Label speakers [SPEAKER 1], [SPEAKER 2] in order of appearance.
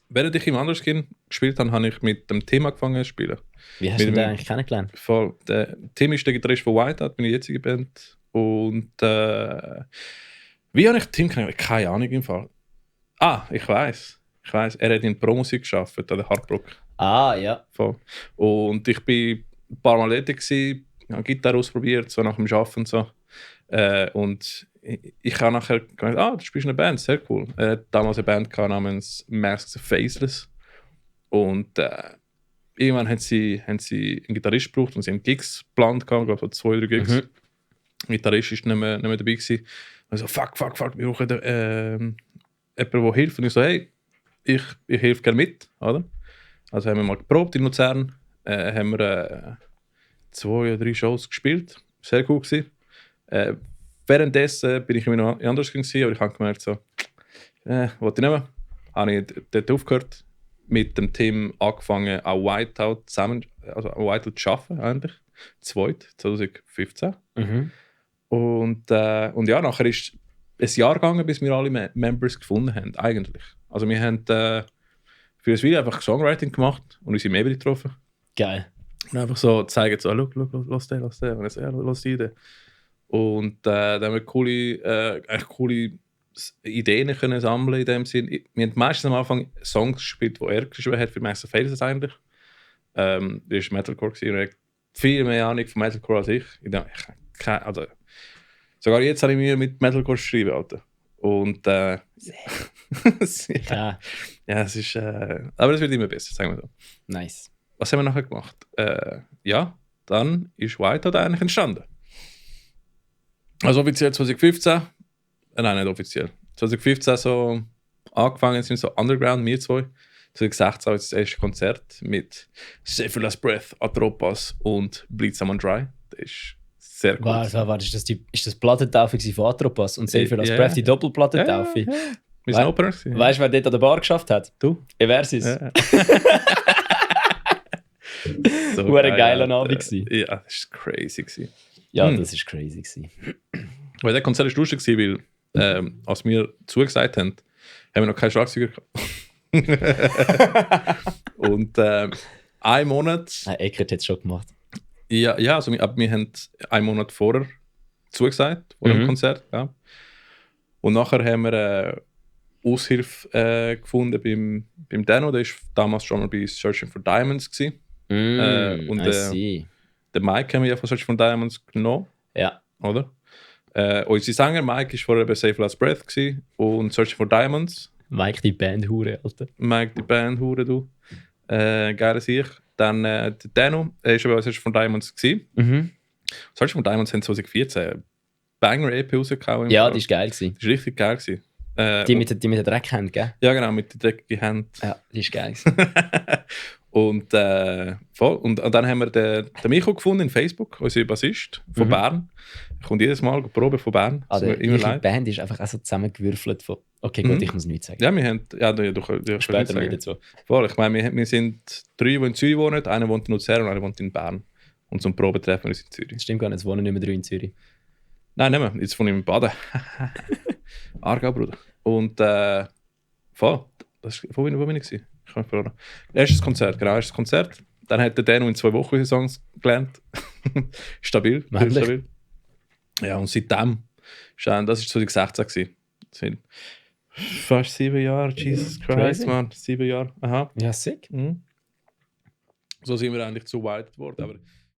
[SPEAKER 1] Während ich im Underskin gespielt habe, habe ich mit dem Tim angefangen zu spielen.
[SPEAKER 2] Wie hast du den eigentlich kennengelernt?
[SPEAKER 1] Voll. Der Tim ist der Gitarrist von Whiteout, meine jetzige Band. Und wie habe ich Tim kennengelernt? Keine Ahnung im Fall. Ich weiß. Er hat in Promusik gearbeitet, an der Hardrock.
[SPEAKER 2] Ja.
[SPEAKER 1] Voll. Und ich war ein paar Mal dort, habe Gitarre ausprobiert, so nach dem Arbeiten und so. Und ich habe nachher gedacht, du spielst eine Band, sehr cool. Er hat damals eine Band namens Masks of Faceless. Und irgendwann haben sie einen Gitarrist gebraucht und sie haben Gigs geplant, glaube so 2 oder 3 Gigs. Der Gitarrist war nicht mehr dabei gewesen. Und ich so, fuck, wir brauchen jemanden, der hilft. Und ich so, hey, ich helfe gerne mit, oder? Also haben wir mal geprobt in Luzern, haben wir 2 oder 3 Shows gespielt, sehr cool gewesen. Währenddessen bin ich immer noch anders gewesen, aber ich habe gemerkt, so, wollte ich nicht mehr. Habe ich dort aufgehört, mit dem Team angefangen, an Whiteout zu arbeiten, eigentlich. 2015. Und ja, nachher ist ein Jahr gegangen, bis wir alle Members gefunden haben, eigentlich. Also wir haben für das Video einfach Songwriting gemacht und unsere Mabel getroffen.
[SPEAKER 2] Geil.
[SPEAKER 1] Und einfach so zeigen, so, lass den. Und ich so, ja, lass die. Und dann haben wir coole Ideen können sammeln in dem Sinn. Wir haben meistens am Anfang Songs gespielt, die er geschrieben hat für Master Faces eigentlich. Er war Metalcore und er hat viel mehr Ahnung von Metalcore als ich. Sogar jetzt habe ich Mühe mit Metalcore schreiben, Alter. Und ja, es ist aber es wird immer besser, sagen wir so.
[SPEAKER 2] Nice.
[SPEAKER 1] Was haben wir nachher gemacht? Dann ist Whiteout eigentlich entstanden. Also offiziell 2015, nein, nicht offiziell. 2015 so angefangen sind so Underground, wir zwei. 2016 war das erste Konzert mit Save Last Breath, Atropas und Bleed Someone Dry. Das ist sehr cool.
[SPEAKER 2] Warte, ist das die Plattentaufe von Atropas und Save Last Breath die Doppelplattentaufe?
[SPEAKER 1] Ja. Wir sind Opener.
[SPEAKER 2] Weißt du, wer dort an der Bar geschafft hat?
[SPEAKER 1] Du?
[SPEAKER 2] Eversis.
[SPEAKER 1] Ja.
[SPEAKER 2] So war ein geiler Abend.
[SPEAKER 1] Ja, das war crazy.
[SPEAKER 2] Ja, das war crazy.
[SPEAKER 1] Weil der Konzert war lustig, weil als wir zugesagt haben wir noch keinen Schlagzeuger gehabt. Und einen Monat...
[SPEAKER 2] Eckert hat es schon gemacht.
[SPEAKER 1] Ja, also wir haben einen Monat vorher zugesagt, vor dem Konzert. Ja. Und nachher haben wir Aushilfe gefunden beim Dano. Der war damals schon mal bei Searching for Diamonds. Und den Mike haben wir ja von Searching for Diamonds genommen.
[SPEAKER 2] Ja.
[SPEAKER 1] Oder? Unser Sänger Mike war vorher bei Save Last Breath und Searching for Diamonds.
[SPEAKER 2] Mike, die Bandhure, Alter.
[SPEAKER 1] Mike, die Bandhure, du. Geile Sicht. Dann der Dano, er war schon bei Searching for Diamonds. Searching for Diamonds haben 2014 Banger-EP rausgehauen.
[SPEAKER 2] Ja, die war geil.
[SPEAKER 1] Das war richtig geil.
[SPEAKER 2] Die mit der Dreckhand, gell?
[SPEAKER 1] Ja, genau, mit der dreckigen Hand.
[SPEAKER 2] Ja, die ist geil.
[SPEAKER 1] Und voll. Und dann haben wir den Micho gefunden in Facebook, unser Bassist von Bern. Er kommt jedes Mal proben von Bern.
[SPEAKER 2] Die Band ist einfach auch so zusammengewürfelt von... Okay, gut, ich muss nichts sagen.
[SPEAKER 1] Ja, wir haben... Ja, du
[SPEAKER 2] später wieder so.
[SPEAKER 1] Voll, ich meine, wir sind 3, die in Zürich wohnen, einer wohnt in Luzern und einer wohnt in Bern. Und zum Proben treffen wir uns in Zürich.
[SPEAKER 2] Das stimmt gar nicht, es wohnen nicht mehr 3 in Zürich.
[SPEAKER 1] Nein, nicht mehr. Jetzt wohne ich in Baden. Aargau, Bruder. Und voll. Wo bin ich? Ich habe verloren. Erstes Konzert. Dann hat der Dano in 2 Wochen unsere Songs gelernt. Stabil. Ja, und seitdem, das war 2016 gewesen. Das sind fast 7 Jahre, Jesus Christ, man. 7 Jahre. Aha.
[SPEAKER 2] Ja, sick.
[SPEAKER 1] So sind wir eigentlich zu weit geworden. Aber